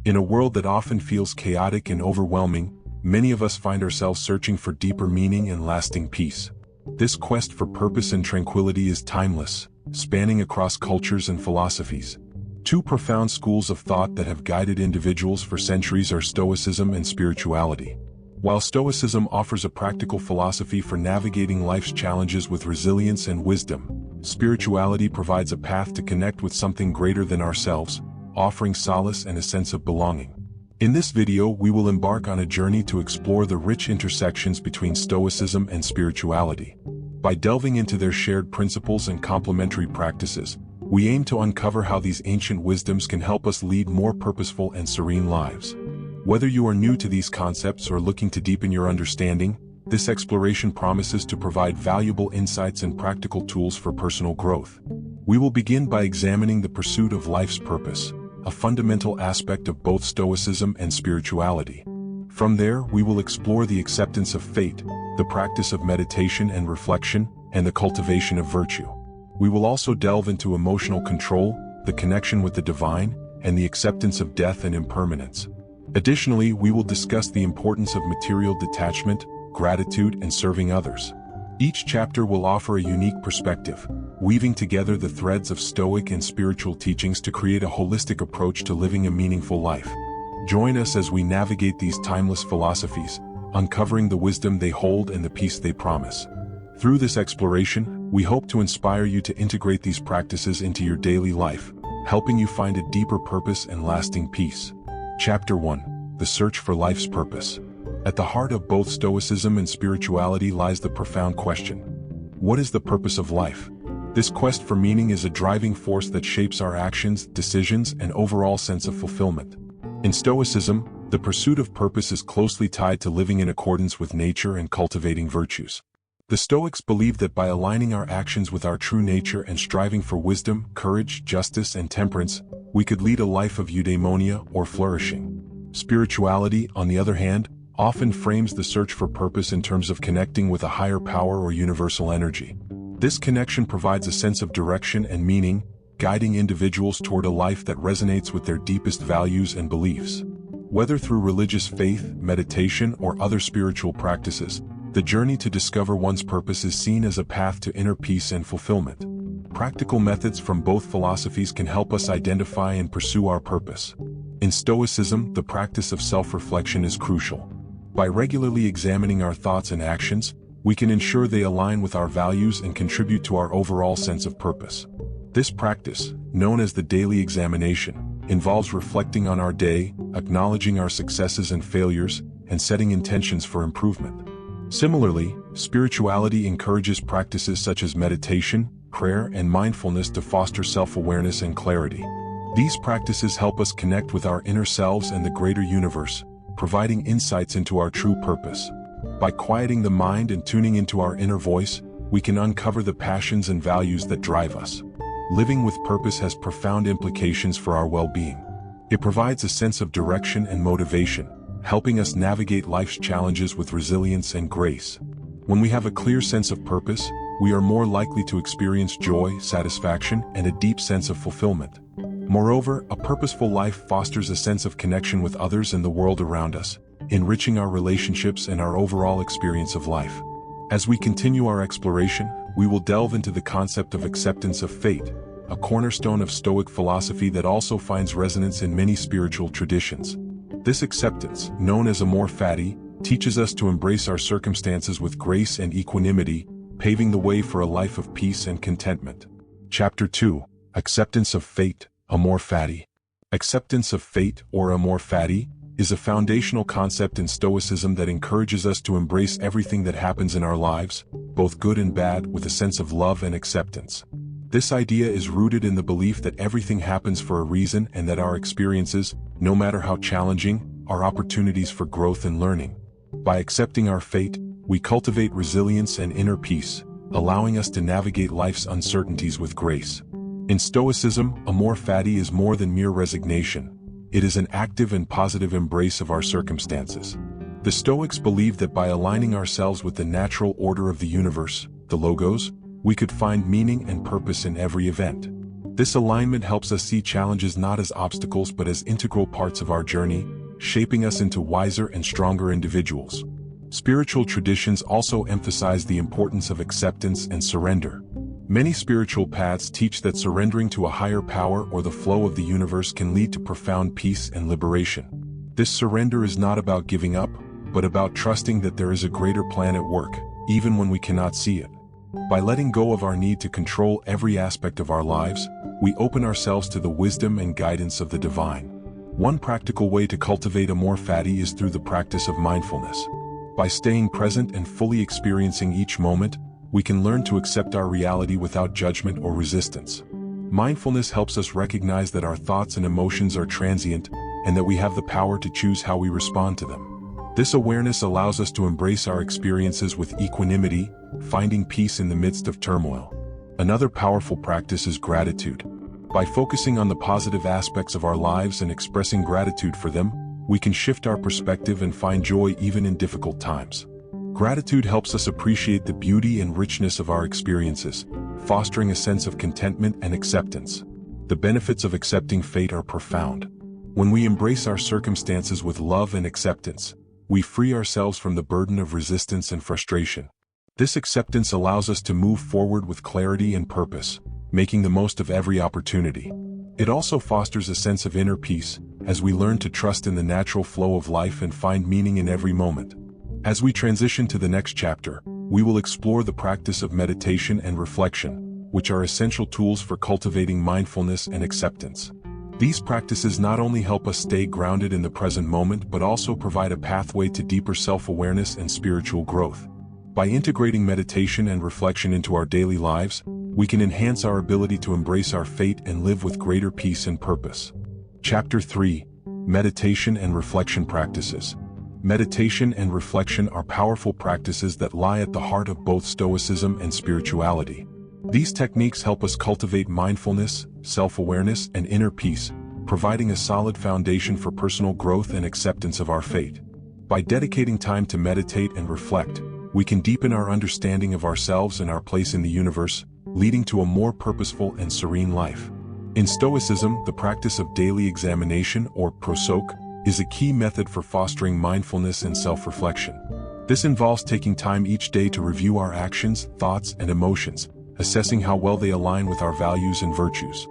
In a world that often feels chaotic and overwhelming, many of us find ourselves searching for deeper meaning and lasting peace. This quest for purpose and tranquility is timeless, spanning across cultures and philosophies. Two profound schools of thought that have guided individuals for centuries are Stoicism and spirituality. While Stoicism offers a practical philosophy for navigating life's challenges with resilience and wisdom, spirituality provides a path to connect with something greater than ourselves, offering solace and a sense of belonging. In this video, we will embark on a journey to explore the rich intersections between Stoicism and spirituality. By delving into their shared principles and complementary practices, we aim to uncover how these ancient wisdoms can help us lead more purposeful and serene lives. Whether you are new to these concepts or looking to deepen your understanding, this exploration promises to provide valuable insights and practical tools for personal growth. We will begin by examining the pursuit of life's purpose, a fundamental aspect of both Stoicism and spirituality. From there, we will explore the acceptance of fate, the practice of meditation and reflection, and the cultivation of virtue. We will also delve into emotional control, the connection with the divine, and the acceptance of death and impermanence. Additionally, we will discuss the importance of material detachment, gratitude, and serving others. Each chapter will offer a unique perspective, weaving together the threads of Stoic and spiritual teachings to create a holistic approach to living a meaningful life. Join us as we navigate these timeless philosophies, uncovering the wisdom they hold and the peace they promise. Through this exploration, we hope to inspire you to integrate these practices into your daily life, helping you find a deeper purpose and lasting peace. Chapter 1: The Search for Life's Purpose. At the heart of both Stoicism and spirituality lies the profound question: what is the purpose of life? This quest for meaning is a driving force that shapes our actions, decisions, and overall sense of fulfillment. In Stoicism, the pursuit of purpose is closely tied to living in accordance with nature and cultivating virtues. The Stoics believe that by aligning our actions with our true nature and striving for wisdom, courage, justice, and temperance, we could lead a life of eudaimonia or flourishing. Spirituality, on the other hand, often frames the search for purpose in terms of connecting with a higher power or universal energy. This connection provides a sense of direction and meaning, guiding individuals toward a life that resonates with their deepest values and beliefs. Whether through religious faith, meditation, or other spiritual practices, the journey to discover one's purpose is seen as a path to inner peace and fulfillment. Practical methods from both philosophies can help us identify and pursue our purpose. In Stoicism, the practice of self-reflection is crucial. By regularly examining our thoughts and actions, we can ensure they align with our values and contribute to our overall sense of purpose. This practice, known as the daily examination, involves reflecting on our day, acknowledging our successes and failures, and setting intentions for improvement. Similarly, spirituality encourages practices such as meditation, prayer, and mindfulness to foster self-awareness and clarity. These practices help us connect with our inner selves and the greater universe, providing insights into our true purpose. By quieting the mind and tuning into our inner voice, we can uncover the passions and values that drive us. Living with purpose has profound implications for our well-being. It provides a sense of direction and motivation, helping us navigate life's challenges with resilience and grace. When we have a clear sense of purpose, we are more likely to experience joy, satisfaction, and a deep sense of fulfillment. Moreover, a purposeful life fosters a sense of connection with others and the world around us, enriching our relationships and our overall experience of life. As we continue our exploration, we will delve into the concept of acceptance of fate, a cornerstone of Stoic philosophy that also finds resonance in many spiritual traditions. This acceptance, known as amor fati, teaches us to embrace our circumstances with grace and equanimity, paving the way for a life of peace and contentment. Chapter 2: Acceptance of Fate, Amor Fati. Acceptance of fate, or amor fati, is a foundational concept in Stoicism that encourages us to embrace everything that happens in our lives, both good and bad, with a sense of love and acceptance. This idea is rooted in the belief that everything happens for a reason and that our experiences, no matter how challenging, are opportunities for growth and learning. By accepting our fate, we cultivate resilience and inner peace, allowing us to navigate life's uncertainties with grace. In Stoicism, amor fati is more than mere resignation. It is an active and positive embrace of our circumstances. The Stoics believe that by aligning ourselves with the natural order of the universe, the logos, we could find meaning and purpose in every event. This alignment helps us see challenges not as obstacles but as integral parts of our journey, shaping us into wiser and stronger individuals. Spiritual traditions also emphasize the importance of acceptance and surrender. Many spiritual paths teach that surrendering to a higher power or the flow of the universe can lead to profound peace and liberation. This surrender is not about giving up, but about trusting that there is a greater plan at work, even when we cannot see it. By letting go of our need to control every aspect of our lives, we open ourselves to the wisdom and guidance of the divine. One practical way to cultivate amor fati is through the practice of mindfulness. By staying present and fully experiencing each moment, we can learn to accept our reality without judgment or resistance. Mindfulness helps us recognize that our thoughts and emotions are transient, and that we have the power to choose how we respond to them. This awareness allows us to embrace our experiences with equanimity, finding peace in the midst of turmoil. Another powerful practice is gratitude. By focusing on the positive aspects of our lives and expressing gratitude for them, we can shift our perspective and find joy even in difficult times. Gratitude helps us appreciate the beauty and richness of our experiences, fostering a sense of contentment and acceptance. The benefits of accepting fate are profound. When we embrace our circumstances with love and acceptance, we free ourselves from the burden of resistance and frustration. This acceptance allows us to move forward with clarity and purpose, making the most of every opportunity. It also fosters a sense of inner peace, as we learn to trust in the natural flow of life and find meaning in every moment. As we transition to the next chapter, we will explore the practice of meditation and reflection, which are essential tools for cultivating mindfulness and acceptance. These practices not only help us stay grounded in the present moment but also provide a pathway to deeper self-awareness and spiritual growth. By integrating meditation and reflection into our daily lives, we can enhance our ability to embrace our fate and live with greater peace and purpose. Chapter 3: Meditation and Reflection Practices. Meditation and reflection are powerful practices that lie at the heart of both Stoicism and spirituality. These techniques help us cultivate mindfulness, self-awareness, and inner peace, providing a solid foundation for personal growth and acceptance of our fate. By dedicating time to meditate and reflect, we can deepen our understanding of ourselves and our place in the universe, leading to a more purposeful and serene life. In Stoicism, the practice of daily examination, or prosok, is a key method for fostering mindfulness and self-reflection. This involves taking time each day to review our actions, thoughts, and emotions, assessing how well they align with our values and virtues.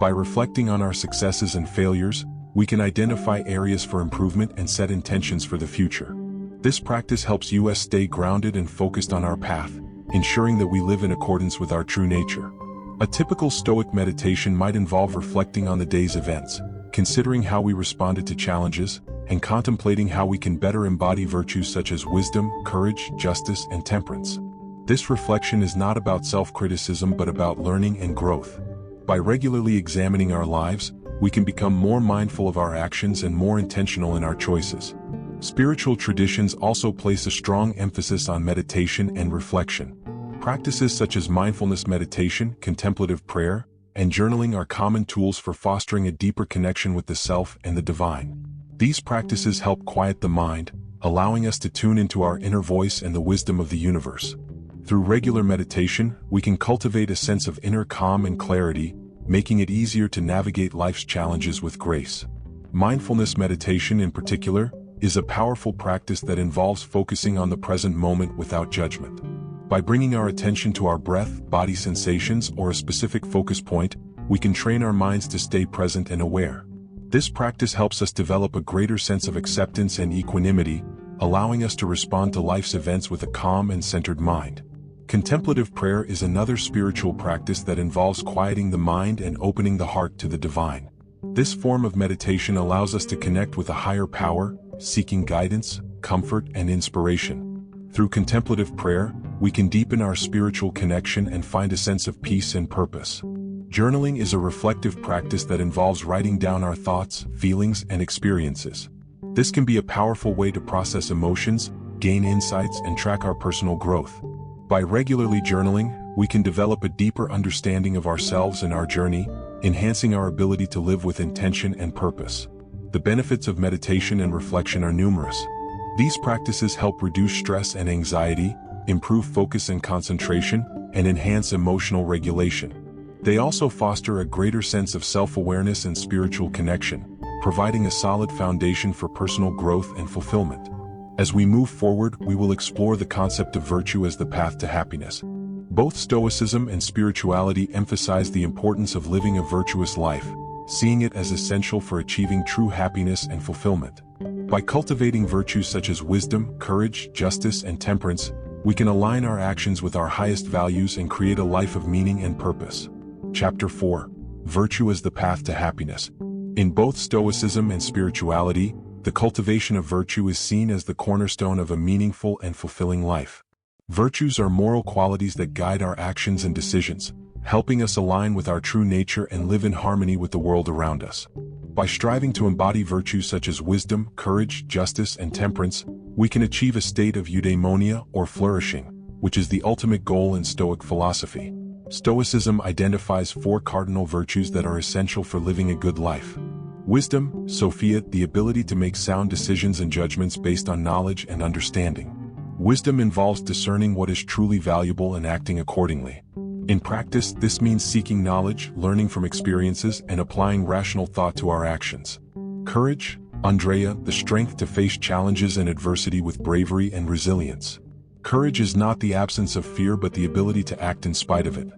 By reflecting on our successes and failures, we can identify areas for improvement and set intentions for the future. This practice helps us stay grounded and focused on our path, ensuring that we live in accordance with our true nature. A typical Stoic meditation might involve reflecting on the day's events, considering how we responded to challenges, and contemplating how we can better embody virtues such as wisdom, courage, justice, and temperance. This reflection is not about self-criticism but about learning and growth. By regularly examining our lives, we can become more mindful of our actions and more intentional in our choices. Spiritual traditions also place a strong emphasis on meditation and reflection. Practices such as mindfulness meditation, contemplative prayer, and journaling are common tools for fostering a deeper connection with the self and the divine. These practices help quiet the mind, allowing us to tune into our inner voice and the wisdom of the universe. Through regular meditation, we can cultivate a sense of inner calm and clarity, making it easier to navigate life's challenges with grace. Mindfulness meditation, in particular, is a powerful practice that involves focusing on the present moment without judgment. By bringing our attention to our breath, body sensations, or a specific focus point, we can train our minds to stay present and aware. This practice helps us develop a greater sense of acceptance and equanimity, allowing us to respond to life's events with a calm and centered mind. Contemplative prayer is another spiritual practice that involves quieting the mind and opening the heart to the divine. This form of meditation allows us to connect with a higher power, seeking guidance, comfort, and inspiration. Through contemplative prayer, we can deepen our spiritual connection and find a sense of peace and purpose. Journaling is a reflective practice that involves writing down our thoughts, feelings, and experiences. This can be a powerful way to process emotions, gain insights, and track our personal growth. By regularly journaling, we can develop a deeper understanding of ourselves and our journey, enhancing our ability to live with intention and purpose. The benefits of meditation and reflection are numerous. These practices help reduce stress and anxiety, improve focus and concentration, and enhance emotional regulation. They also foster a greater sense of self-awareness and spiritual connection, providing a solid foundation for personal growth and fulfillment. As we move forward, we will explore the concept of virtue as the path to happiness. Both Stoicism and spirituality emphasize the importance of living a virtuous life, seeing it as essential for achieving true happiness and fulfillment. By cultivating virtues such as wisdom, courage, justice, and temperance, we can align our actions with our highest values and create a life of meaning and purpose. Chapter 4. Virtue as the path to happiness. In both Stoicism and spirituality, the cultivation of virtue is seen as the cornerstone of a meaningful and fulfilling life. Virtues are moral qualities that guide our actions and decisions, helping us align with our true nature and live in harmony with the world around us. By striving to embody virtues such as wisdom, courage, justice, and temperance, we can achieve a state of eudaimonia or flourishing, which is the ultimate goal in Stoic philosophy. Stoicism identifies 4 cardinal virtues that are essential for living a good life. Wisdom, Sophia, the ability to make sound decisions and judgments based on knowledge and understanding. Wisdom involves discerning what is truly valuable and acting accordingly. In practice, this means seeking knowledge, learning from experiences, and applying rational thought to our actions. Courage, Andrea, the strength to face challenges and adversity with bravery and resilience. Courage is not the absence of fear but the ability to act in spite of it.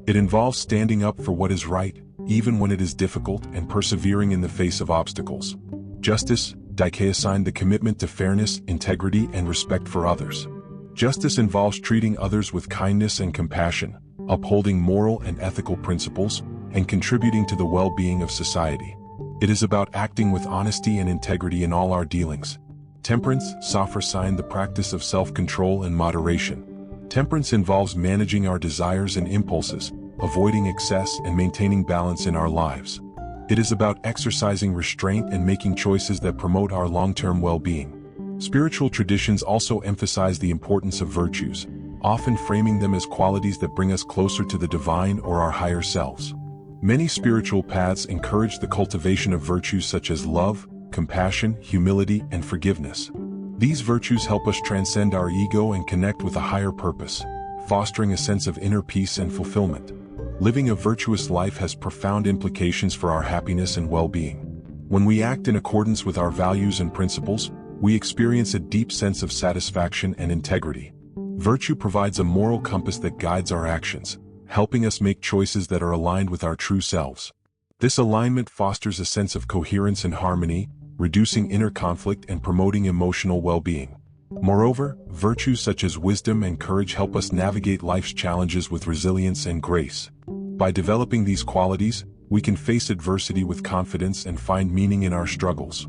It involves standing up for what is right, even when it is difficult, and persevering in the face of obstacles. Justice, Dikaiosyne, the commitment to fairness, integrity, and respect for others. Justice involves treating others with kindness and compassion, upholding moral and ethical principles, and contributing to the well-being of society. It is about acting with honesty and integrity in all our dealings. Temperance, Sophrosyne, the practice of self-control and moderation. Temperance involves managing our desires and impulses, avoiding excess, and maintaining balance in our lives. It is about exercising restraint and making choices that promote our long-term well-being. Spiritual traditions also emphasize the importance of virtues, often framing them as qualities that bring us closer to the divine or our higher selves. Many spiritual paths encourage the cultivation of virtues such as love, compassion, humility, and forgiveness. These virtues help us transcend our ego and connect with a higher purpose, fostering a sense of inner peace and fulfillment. Living a virtuous life has profound implications for our happiness and well-being. When we act in accordance with our values and principles, we experience a deep sense of satisfaction and integrity. Virtue provides a moral compass that guides our actions, helping us make choices that are aligned with our true selves. This alignment fosters a sense of coherence and harmony, reducing inner conflict and promoting emotional well-being. Moreover, virtues such as wisdom and courage help us navigate life's challenges with resilience and grace. By developing these qualities, we can face adversity with confidence and find meaning in our struggles.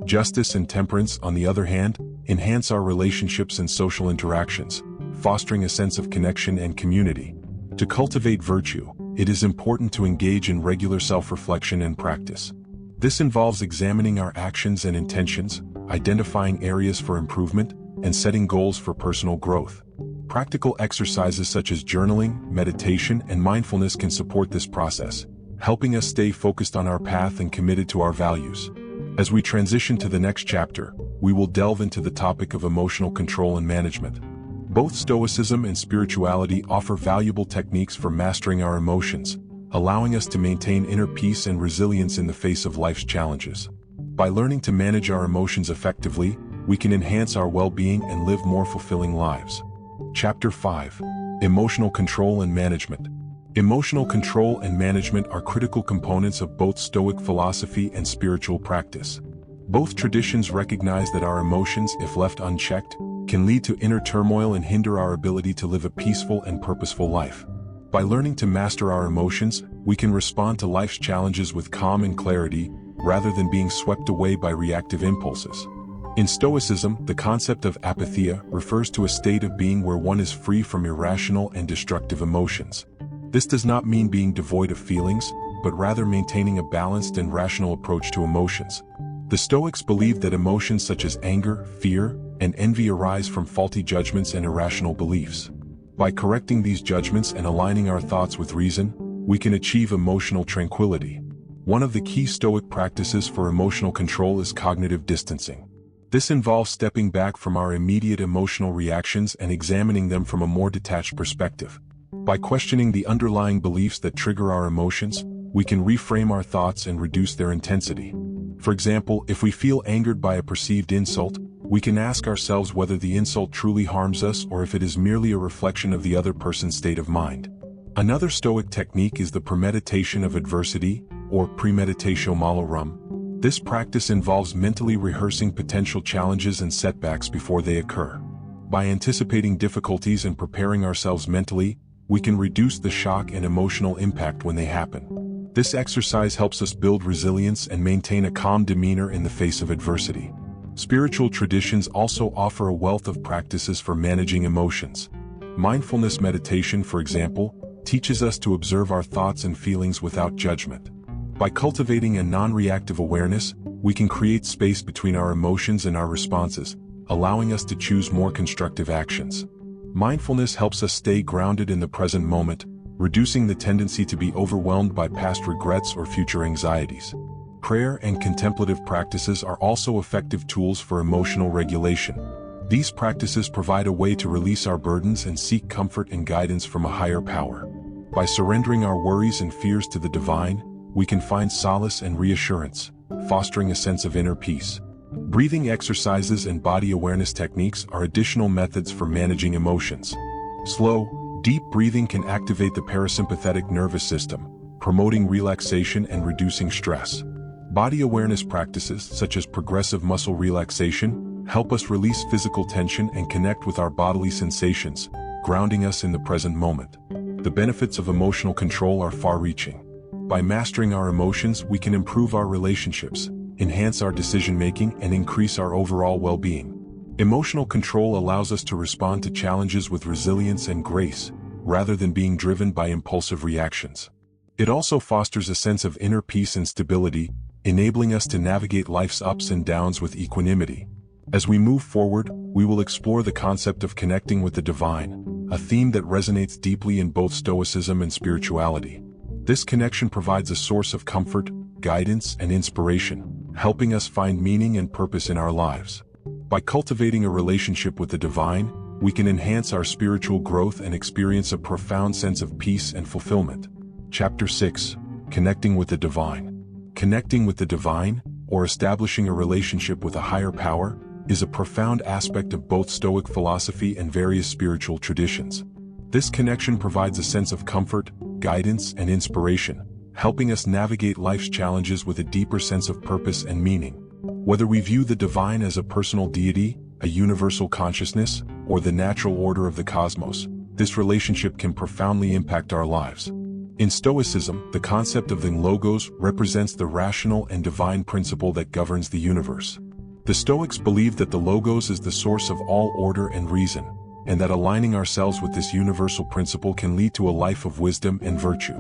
Justice and temperance, on the other hand, enhance our relationships and social interactions, fostering a sense of connection and community. To cultivate virtue, it is important to engage in regular self-reflection and practice. This involves examining our actions and intentions, identifying areas for improvement, and setting goals for personal growth. Practical exercises such as journaling, meditation, and mindfulness can support this process, helping us stay focused on our path and committed to our values. As we transition to the next chapter, we will delve into the topic of emotional control and management. Both Stoicism and spirituality offer valuable techniques for mastering our emotions, allowing us to maintain inner peace and resilience in the face of life's challenges. By learning to manage our emotions effectively, we can enhance our well-being and live more fulfilling lives. Chapter 5. Emotional Control and Management. Emotional control and management are critical components of both Stoic philosophy and spiritual practice. Both traditions recognize that our emotions, if left unchecked, can lead to inner turmoil and hinder our ability to live a peaceful and purposeful life. By learning to master our emotions, we can respond to life's challenges with calm and clarity, rather than being swept away by reactive impulses. In Stoicism, the concept of apatheia refers to a state of being where one is free from irrational and destructive emotions. This does not mean being devoid of feelings, but rather maintaining a balanced and rational approach to emotions. The Stoics believed that emotions such as anger, fear, and envy arise from faulty judgments and irrational beliefs. By correcting these judgments and aligning our thoughts with reason, we can achieve emotional tranquility. One of the key Stoic practices for emotional control is cognitive distancing. This involves stepping back from our immediate emotional reactions and examining them from a more detached perspective. By questioning the underlying beliefs that trigger our emotions, we can reframe our thoughts and reduce their intensity. For example, if we feel angered by a perceived insult, we can ask ourselves whether the insult truly harms us or if it is merely a reflection of the other person's state of mind. Another Stoic technique is the premeditation of adversity, or premeditatio malorum. This practice involves mentally rehearsing potential challenges and setbacks before they occur. By anticipating difficulties and preparing ourselves mentally, we can reduce the shock and emotional impact when they happen. This exercise helps us build resilience and maintain a calm demeanor in the face of adversity. Spiritual traditions also offer a wealth of practices for managing emotions. Mindfulness meditation, for example, teaches us to observe our thoughts and feelings without judgment. By cultivating a non-reactive awareness, we can create space between our emotions and our responses, allowing us to choose more constructive actions. Mindfulness helps us stay grounded in the present moment, reducing the tendency to be overwhelmed by past regrets or future anxieties. Prayer and contemplative practices are also effective tools for emotional regulation. These practices provide a way to release our burdens and seek comfort and guidance from a higher power. By surrendering our worries and fears to the divine, we can find solace and reassurance, fostering a sense of inner peace. Breathing exercises and body awareness techniques are additional methods for managing emotions. Slow, deep breathing can activate the parasympathetic nervous system, promoting relaxation and reducing stress. Body awareness practices, such as progressive muscle relaxation, help us release physical tension and connect with our bodily sensations, grounding us in the present moment. The benefits of emotional control are far-reaching. By mastering our emotions, we can improve our relationships, enhance our decision-making, and increase our overall well-being. Emotional control allows us to respond to challenges with resilience and grace, rather than being driven by impulsive reactions. It also fosters a sense of inner peace and stability, enabling us to navigate life's ups and downs with equanimity. As we move forward, we will explore the concept of connecting with the divine, a theme that resonates deeply in both Stoicism and spirituality. This connection provides a source of comfort, guidance, and inspiration, helping us find meaning and purpose in our lives. By cultivating a relationship with the divine, we can enhance our spiritual growth and experience a profound sense of peace and fulfillment. Chapter 6: Connecting with the Divine. Connecting with the divine, or establishing a relationship with a higher power, is a profound aspect of both Stoic philosophy and various spiritual traditions. This connection provides a sense of comfort, guidance, and inspiration, helping us navigate life's challenges with a deeper sense of purpose and meaning. Whether we view the divine as a personal deity, a universal consciousness, or the natural order of the cosmos, this relationship can profoundly impact our lives. In Stoicism, the concept of the logos represents the rational and divine principle that governs the universe. The Stoics believe that the logos is the source of all order and reason, and that aligning ourselves with this universal principle can lead to a life of wisdom and virtue.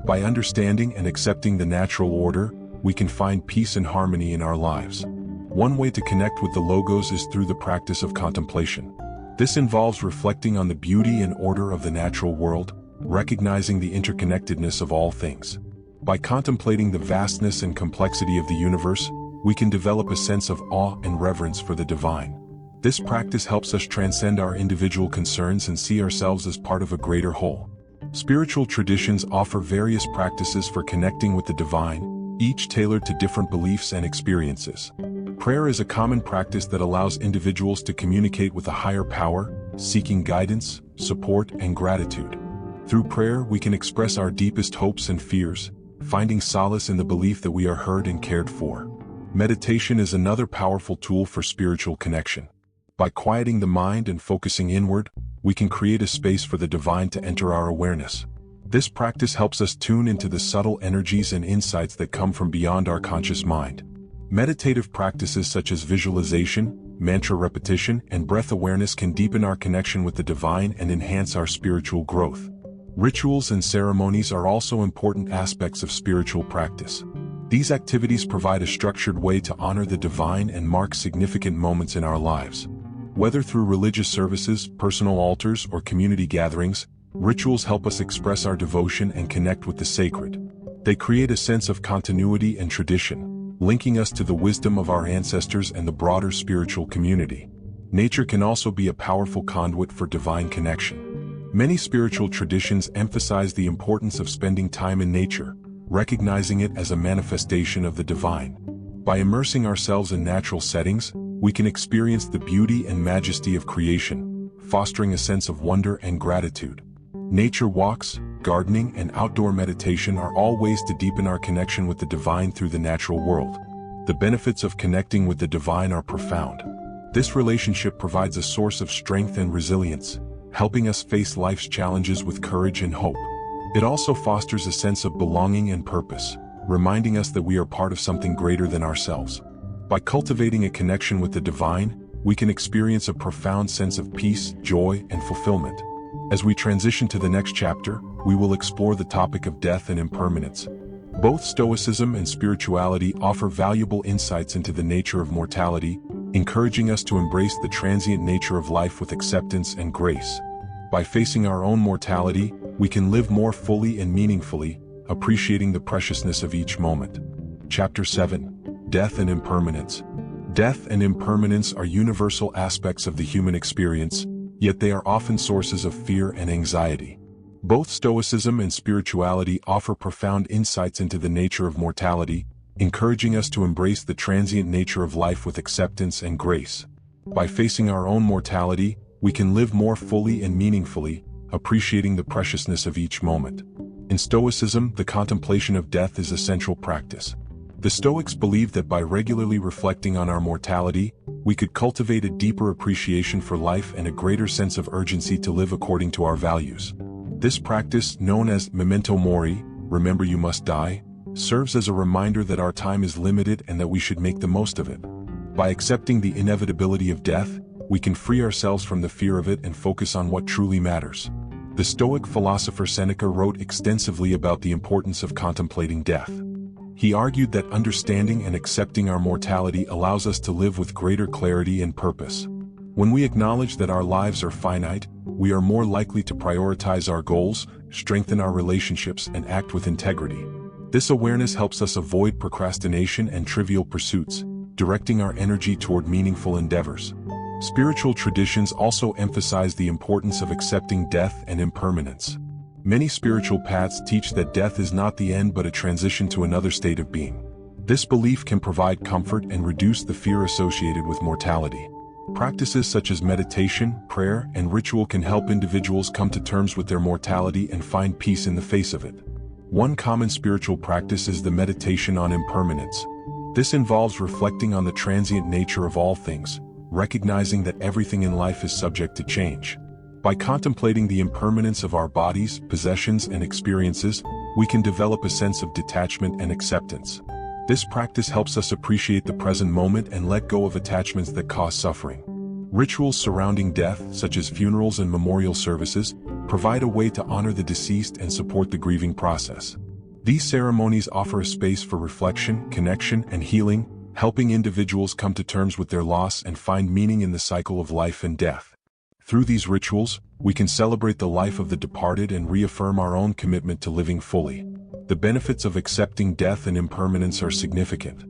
By understanding and accepting the natural order, we can find peace and harmony in our lives. One way to connect with the logos is through the practice of contemplation. This involves reflecting on the beauty and order of the natural world, recognizing the interconnectedness of all things. By contemplating the vastness and complexity of the universe, we can develop a sense of awe and reverence for the divine. This practice helps us transcend our individual concerns and see ourselves as part of a greater whole. Spiritual traditions offer various practices for connecting with the divine, each tailored to different beliefs and experiences. Prayer is a common practice that allows individuals to communicate with a higher power, seeking guidance, support, and gratitude. Through prayer, we can express our deepest hopes and fears, finding solace in the belief that we are heard and cared for. Meditation is another powerful tool for spiritual connection. By quieting the mind and focusing inward, we can create a space for the divine to enter our awareness. This practice helps us tune into the subtle energies and insights that come from beyond our conscious mind. Meditative practices such as visualization, mantra repetition, and breath awareness can deepen our connection with the divine and enhance our spiritual growth. Rituals and ceremonies are also important aspects of spiritual practice. These activities provide a structured way to honor the divine and mark significant moments in our lives. Whether through religious services, personal altars, or community gatherings, rituals help us express our devotion and connect with the sacred. They create a sense of continuity and tradition, linking us to the wisdom of our ancestors and the broader spiritual community. Nature can also be a powerful conduit for divine connection. Many spiritual traditions emphasize the importance of spending time in nature, recognizing it as a manifestation of the divine. By immersing ourselves in natural settings, we can experience the beauty and majesty of creation, fostering a sense of wonder and gratitude. Nature walks, gardening, and outdoor meditation are all ways to deepen our connection with the divine through the natural world. The benefits of connecting with the divine are profound. This relationship provides a source of strength and resilience, helping us face life's challenges with courage and hope. It also fosters a sense of belonging and purpose, reminding us that we are part of something greater than ourselves. By cultivating a connection with the divine, we can experience a profound sense of peace, joy, and fulfillment. As we transition to the next chapter, we will explore the topic of death and impermanence. Both Stoicism and spirituality offer valuable insights into the nature of mortality, encouraging us to embrace the transient nature of life with acceptance and grace. By facing our own mortality, we can live more fully and meaningfully, appreciating the preciousness of each moment. Chapter 7. Death and Impermanence. Death and impermanence are universal aspects of the human experience, yet they are often sources of fear and anxiety. Both Stoicism and spirituality offer profound insights into the nature of mortality, encouraging us to embrace the transient nature of life with acceptance and grace. By facing our own mortality, we can live more fully and meaningfully, appreciating the preciousness of each moment. In Stoicism, the contemplation of death is a central practice. The Stoics believe that by regularly reflecting on our mortality, we could cultivate a deeper appreciation for life and a greater sense of urgency to live according to our values. This practice, known as memento mori, remember you must die, serves as a reminder that our time is limited and that we should make the most of it. By accepting the inevitability of death, we can free ourselves from the fear of it and focus on what truly matters. The Stoic philosopher Seneca wrote extensively about the importance of contemplating death. He argued that understanding and accepting our mortality allows us to live with greater clarity and purpose. When we acknowledge that our lives are finite, we are more likely to prioritize our goals, strengthen our relationships, and act with integrity. This awareness helps us avoid procrastination and trivial pursuits, directing our energy toward meaningful endeavors. Spiritual traditions also emphasize the importance of accepting death and impermanence. Many spiritual paths teach that death is not the end but a transition to another state of being. This belief can provide comfort and reduce the fear associated with mortality. Practices such as meditation, prayer, and ritual can help individuals come to terms with their mortality and find peace in the face of it. One common spiritual practice is the meditation on impermanence. This involves reflecting on the transient nature of all things, recognizing that everything in life is subject to change. By contemplating the impermanence of our bodies, possessions, and experiences, we can develop a sense of detachment and acceptance. This practice helps us appreciate the present moment and let go of attachments that cause suffering. Rituals surrounding death, such as funerals and memorial services, provide a way to honor the deceased and support the grieving process. These ceremonies offer a space for reflection, connection, and healing, helping individuals come to terms with their loss and find meaning in the cycle of life and death. Through these rituals, we can celebrate the life of the departed and reaffirm our own commitment to living fully. The benefits of accepting death and impermanence are significant.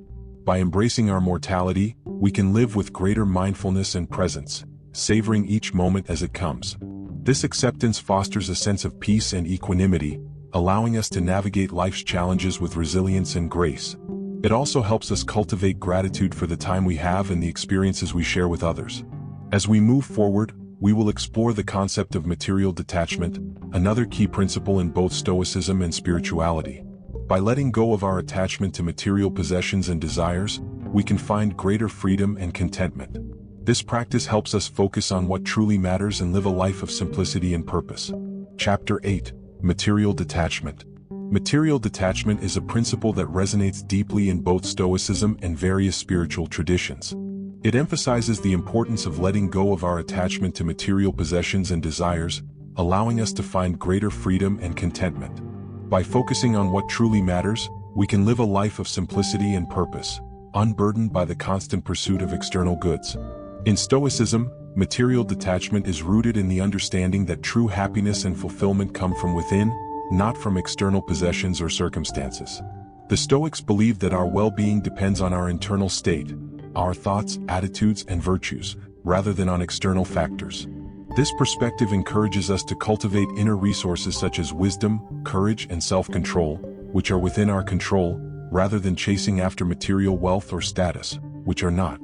By embracing our mortality, we can live with greater mindfulness and presence, savoring each moment as it comes. This acceptance fosters a sense of peace and equanimity, allowing us to navigate life's challenges with resilience and grace. It also helps us cultivate gratitude for the time we have and the experiences we share with others. As we move forward, we will explore the concept of material detachment, another key principle in both Stoicism and spirituality. By letting go of our attachment to material possessions and desires, we can find greater freedom and contentment. This practice helps us focus on what truly matters and live a life of simplicity and purpose. Chapter 8. Material Detachment. Material detachment is a principle that resonates deeply in both Stoicism and various spiritual traditions. It emphasizes the importance of letting go of our attachment to material possessions and desires, allowing us to find greater freedom and contentment. By focusing on what truly matters, we can live a life of simplicity and purpose, unburdened by the constant pursuit of external goods. In Stoicism, material detachment is rooted in the understanding that true happiness and fulfillment come from within, not from external possessions or circumstances. The Stoics believe that our well-being depends on our internal state, our thoughts, attitudes, and virtues, rather than on external factors. This perspective encourages us to cultivate inner resources such as wisdom, courage, and self-control, which are within our control, rather than chasing after material wealth or status, which are not.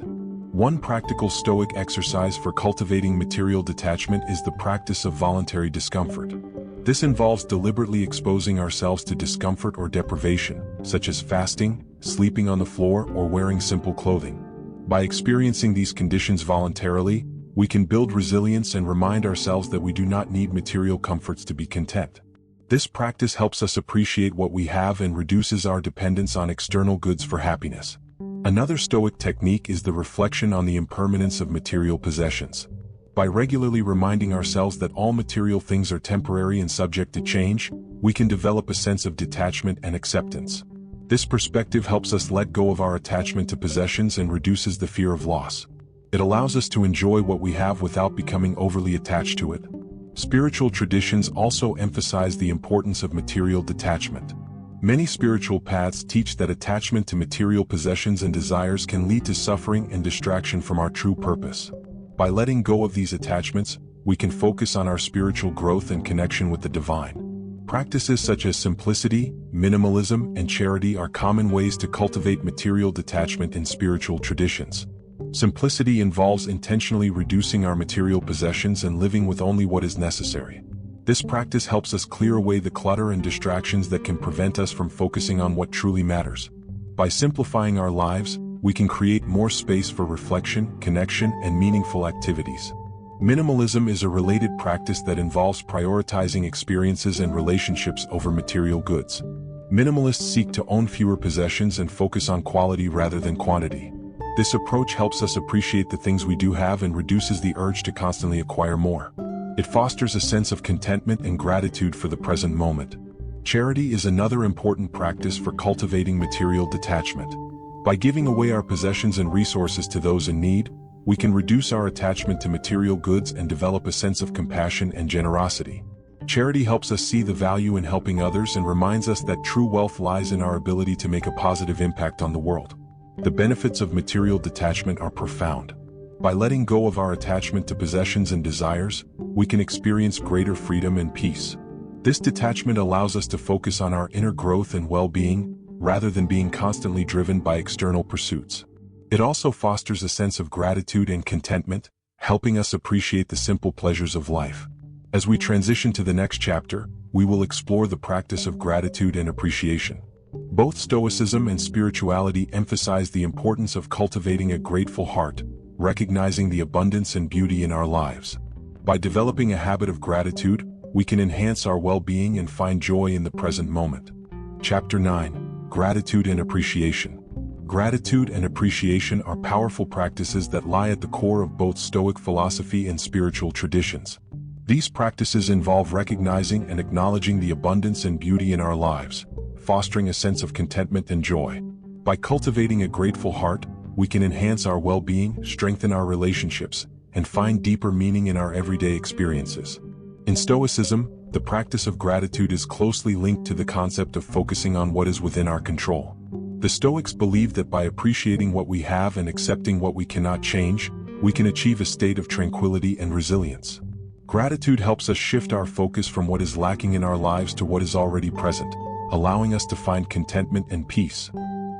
One practical Stoic exercise for cultivating material detachment is the practice of voluntary discomfort. This involves deliberately exposing ourselves to discomfort or deprivation, such as fasting, sleeping on the floor, or wearing simple clothing. By experiencing these conditions voluntarily, we can build resilience and remind ourselves that we do not need material comforts to be content. This practice helps us appreciate what we have and reduces our dependence on external goods for happiness. Another Stoic technique is the reflection on the impermanence of material possessions. By regularly reminding ourselves that all material things are temporary and subject to change, we can develop a sense of detachment and acceptance. This perspective helps us let go of our attachment to possessions and reduces the fear of loss. It allows us to enjoy what we have without becoming overly attached to it. Spiritual traditions also emphasize the importance of material detachment. Many spiritual paths teach that attachment to material possessions and desires can lead to suffering and distraction from our true purpose. By letting go of these attachments, we can focus on our spiritual growth and connection with the divine. Practices such as simplicity, minimalism, and charity are common ways to cultivate material detachment in spiritual traditions. Simplicity involves intentionally reducing our material possessions and living with only what is necessary. This practice helps us clear away the clutter and distractions that can prevent us from focusing on what truly matters. By simplifying our lives, we can create more space for reflection, connection, and meaningful activities. Minimalism is a related practice that involves prioritizing experiences and relationships over material goods. Minimalists seek to own fewer possessions and focus on quality rather than quantity. This approach helps us appreciate the things we do have and reduces the urge to constantly acquire more. It fosters a sense of contentment and gratitude for the present moment. Charity is another important practice for cultivating material detachment. By giving away our possessions and resources to those in need, we can reduce our attachment to material goods and develop a sense of compassion and generosity. Charity helps us see the value in helping others and reminds us that true wealth lies in our ability to make a positive impact on the world. The benefits of material detachment are profound. By letting go of our attachment to possessions and desires, we can experience greater freedom and peace. This detachment allows us to focus on our inner growth and well-being, rather than being constantly driven by external pursuits. It also fosters a sense of gratitude and contentment, helping us appreciate the simple pleasures of life. As we transition to the next chapter, we will explore the practice of gratitude and appreciation. Both Stoicism and spirituality emphasize the importance of cultivating a grateful heart, recognizing the abundance and beauty in our lives. By developing a habit of gratitude, we can enhance our well-being and find joy in the present moment. Chapter 9: Gratitude and Appreciation. Gratitude and appreciation are powerful practices that lie at the core of both Stoic philosophy and spiritual traditions. These practices involve recognizing and acknowledging the abundance and beauty in our lives, fostering a sense of contentment and joy. By cultivating a grateful heart, we can enhance our well-being, strengthen our relationships, and find deeper meaning in our everyday experiences. In Stoicism, the practice of gratitude is closely linked to the concept of focusing on what is within our control. The Stoics believe that by appreciating what we have and accepting what we cannot change, we can achieve a state of tranquility and resilience. Gratitude helps us shift our focus from what is lacking in our lives to what is already present, allowing us to find contentment and peace.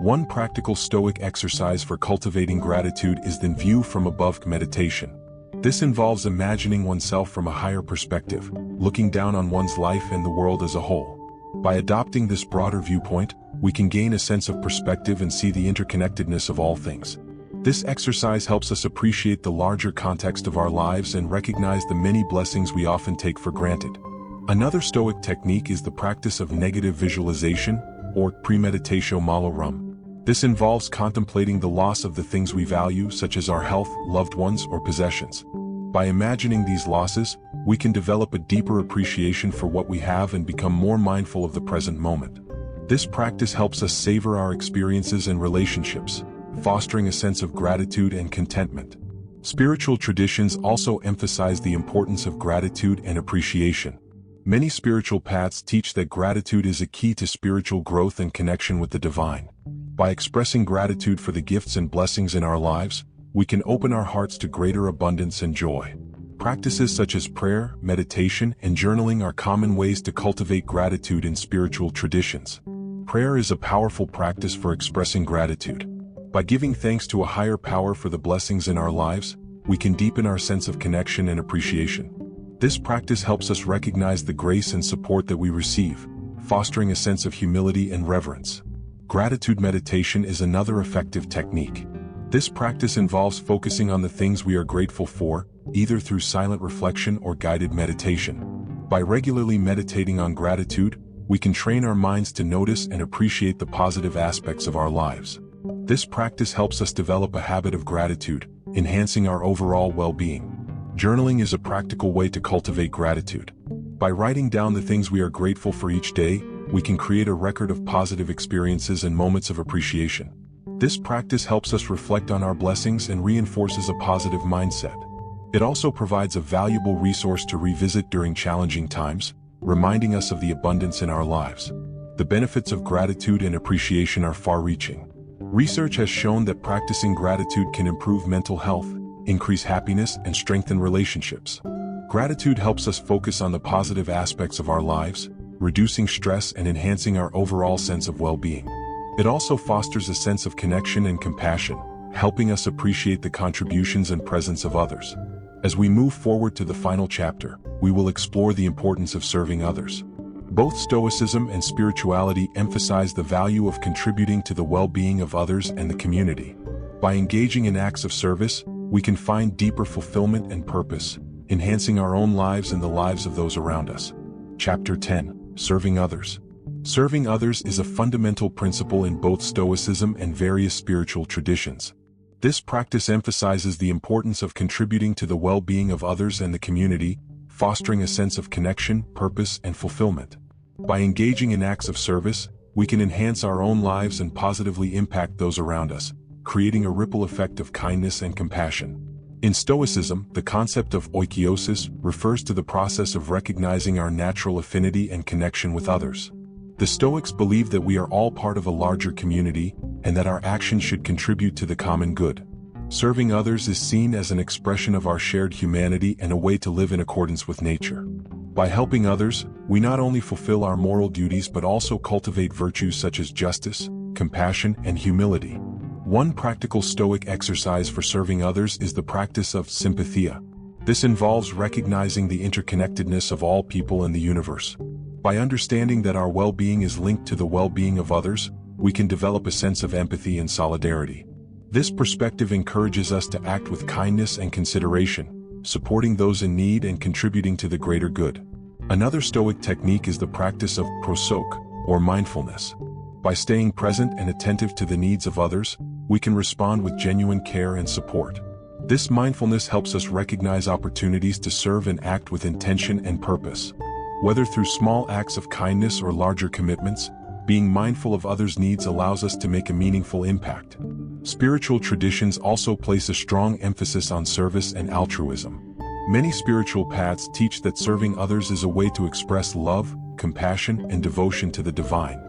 One practical Stoic exercise for cultivating gratitude is the view from above meditation. This involves imagining oneself from a higher perspective, looking down on one's life and the world as a whole. By adopting this broader viewpoint, we can gain a sense of perspective and see the interconnectedness of all things. This exercise helps us appreciate the larger context of our lives and recognize the many blessings we often take for granted. Another Stoic technique is the practice of negative visualization, or premeditatio malorum. This involves contemplating the loss of the things we value, such as our health, loved ones, or possessions. By imagining these losses, we can develop a deeper appreciation for what we have and become more mindful of the present moment. This practice helps us savor our experiences and relationships, fostering a sense of gratitude and contentment. Spiritual traditions also emphasize the importance of gratitude and appreciation. Many spiritual paths teach that gratitude is a key to spiritual growth and connection with the divine. By expressing gratitude for the gifts and blessings in our lives, we can open our hearts to greater abundance and joy. Practices such as prayer, meditation, and journaling are common ways to cultivate gratitude in spiritual traditions. Prayer is a powerful practice for expressing gratitude. By giving thanks to a higher power for the blessings in our lives, we can deepen our sense of connection and appreciation. This practice helps us recognize the grace and support that we receive, fostering a sense of humility and reverence. Gratitude meditation is another effective technique. This practice involves focusing on the things we are grateful for, either through silent reflection or guided meditation. By regularly meditating on gratitude, we can train our minds to notice and appreciate the positive aspects of our lives. This practice helps us develop a habit of gratitude, enhancing our overall well-being. Journaling is a practical way to cultivate gratitude. By writing down the things we are grateful for each day, we can create a record of positive experiences and moments of appreciation. This practice helps us reflect on our blessings and reinforces a positive mindset. It also provides a valuable resource to revisit during challenging times, reminding us of the abundance in our lives. The benefits of gratitude and appreciation are far-reaching. Research has shown that practicing gratitude can improve mental health, increase happiness, and strengthen relationships. Gratitude helps us focus on the positive aspects of our lives, reducing stress and enhancing our overall sense of well-being. It also fosters a sense of connection and compassion, helping us appreciate the contributions and presence of others. As we move forward to the final chapter, we will explore the importance of serving others. Both Stoicism and spirituality emphasize the value of contributing to the well-being of others and the community. By engaging in acts of service, we can find deeper fulfillment and purpose, enhancing our own lives and the lives of those around us. Chapter 10: Serving Others. Serving others is a fundamental principle in both Stoicism and various spiritual traditions. This practice emphasizes the importance of contributing to the well-being of others and the community, fostering a sense of connection, purpose, and fulfillment. By engaging in acts of service, we can enhance our own lives and positively impact those around us, creating a ripple effect of kindness and compassion. In Stoicism, the concept of oikeiosis refers to the process of recognizing our natural affinity and connection with others. The Stoics believe that we are all part of a larger community, and that our actions should contribute to the common good. Serving others is seen as an expression of our shared humanity and a way to live in accordance with nature. By helping others, we not only fulfill our moral duties but also cultivate virtues such as justice, compassion, and humility. One practical Stoic exercise for serving others is the practice of sympathia. This involves recognizing the interconnectedness of all people in the universe. By understanding that our well-being is linked to the well-being of others, we can develop a sense of empathy and solidarity. This perspective encourages us to act with kindness and consideration, supporting those in need and contributing to the greater good. Another Stoic technique is the practice of prosoke, or mindfulness. By staying present and attentive to the needs of others, we can respond with genuine care and support. This mindfulness helps us recognize opportunities to serve and act with intention and purpose. Whether through small acts of kindness or larger commitments, being mindful of others' needs allows us to make a meaningful impact. Spiritual traditions also place a strong emphasis on service and altruism. Many spiritual paths teach that serving others is a way to express love, compassion, and devotion to the divine.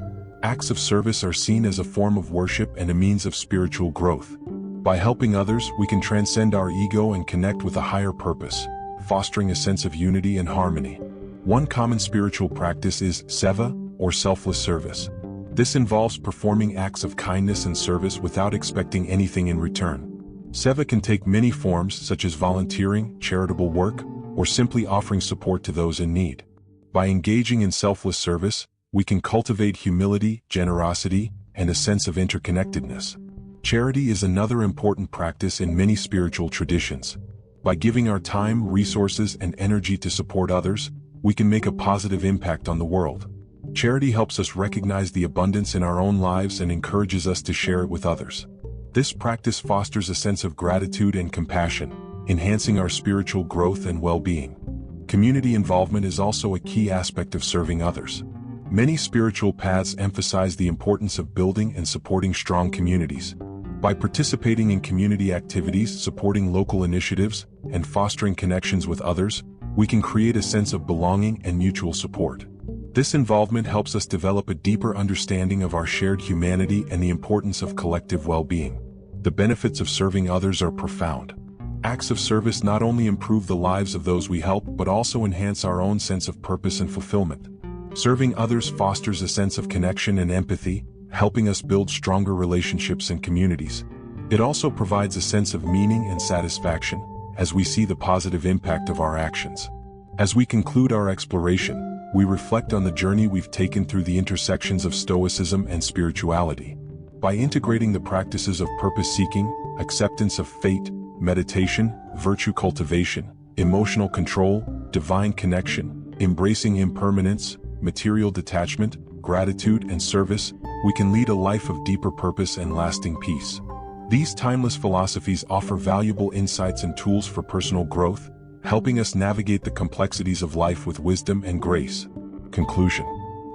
Acts of service are seen as a form of worship and a means of spiritual growth. By helping others, we can transcend our ego and connect with a higher purpose, fostering a sense of unity and harmony. One common spiritual practice is seva, or selfless service. This involves performing acts of kindness and service without expecting anything in return. Seva can take many forms such as volunteering, charitable work, or simply offering support to those in need. By engaging in selfless service, we can cultivate humility, generosity, and a sense of interconnectedness. Charity is another important practice in many spiritual traditions. By giving our time, resources, and energy to support others, we can make a positive impact on the world. Charity helps us recognize the abundance in our own lives and encourages us to share it with others. This practice fosters a sense of gratitude and compassion, enhancing our spiritual growth and well-being. Community involvement is also a key aspect of serving others. Many spiritual paths emphasize the importance of building and supporting strong communities. By participating in community activities, supporting local initiatives, and fostering connections with others, we can create a sense of belonging and mutual support. This involvement helps us develop a deeper understanding of our shared humanity and the importance of collective well-being. The benefits of serving others are profound. Acts of service not only improve the lives of those we help but also enhance our own sense of purpose and fulfillment. Serving others fosters a sense of connection and empathy, helping us build stronger relationships and communities. It also provides a sense of meaning and satisfaction, as we see the positive impact of our actions. As we conclude our exploration, we reflect on the journey we've taken through the intersections of Stoicism and spirituality. By integrating the practices of purpose-seeking, acceptance of fate, meditation, virtue cultivation, emotional control, divine connection, embracing impermanence, material detachment, gratitude and service, we can lead a life of deeper purpose and lasting peace. These timeless philosophies offer valuable insights and tools for personal growth, helping us navigate the complexities of life with wisdom and grace. Conclusion.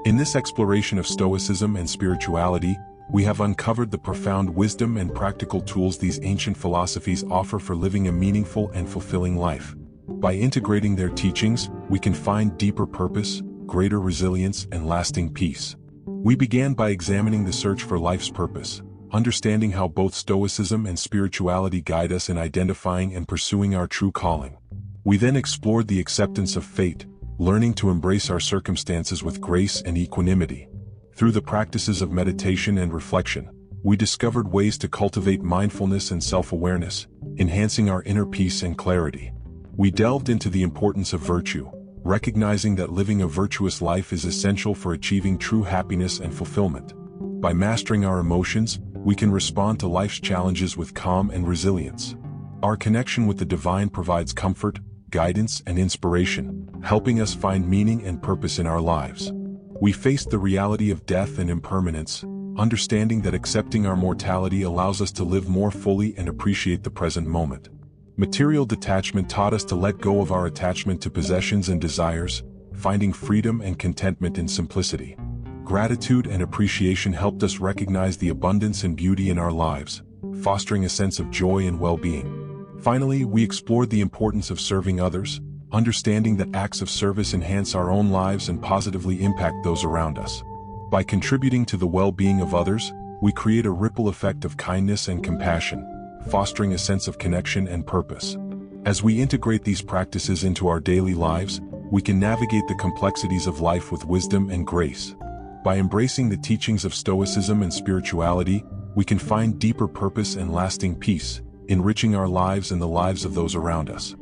In this exploration of Stoicism and spirituality, we have uncovered the profound wisdom and practical tools these ancient philosophies offer for living a meaningful and fulfilling life. By integrating their teachings, we can find deeper purpose, greater resilience, and lasting peace. We began by examining the search for life's purpose, understanding how both Stoicism and spirituality guide us in identifying and pursuing our true calling. We then explored the acceptance of fate, learning to embrace our circumstances with grace and equanimity. Through the practices of meditation and reflection, we discovered ways to cultivate mindfulness and self-awareness, enhancing our inner peace and clarity. We delved into the importance of virtue, recognizing that living a virtuous life is essential for achieving true happiness and fulfillment. By mastering our emotions, we can respond to life's challenges with calm and resilience. Our connection with the divine provides comfort, guidance, and inspiration, helping us find meaning and purpose in our lives. We faced the reality of death and impermanence, understanding that accepting our mortality allows us to live more fully and appreciate the present moment. Material detachment taught us to let go of our attachment to possessions and desires, finding freedom and contentment in simplicity. Gratitude and appreciation helped us recognize the abundance and beauty in our lives, fostering a sense of joy and well-being. Finally, we explored the importance of serving others, understanding that acts of service enhance our own lives and positively impact those around us. By contributing to the well-being of others, we create a ripple effect of kindness and compassion, fostering a sense of connection and purpose. As we integrate these practices into our daily lives, we can navigate the complexities of life with wisdom and grace. By embracing the teachings of Stoicism and spirituality, we can find deeper purpose and lasting peace, enriching our lives and the lives of those around us.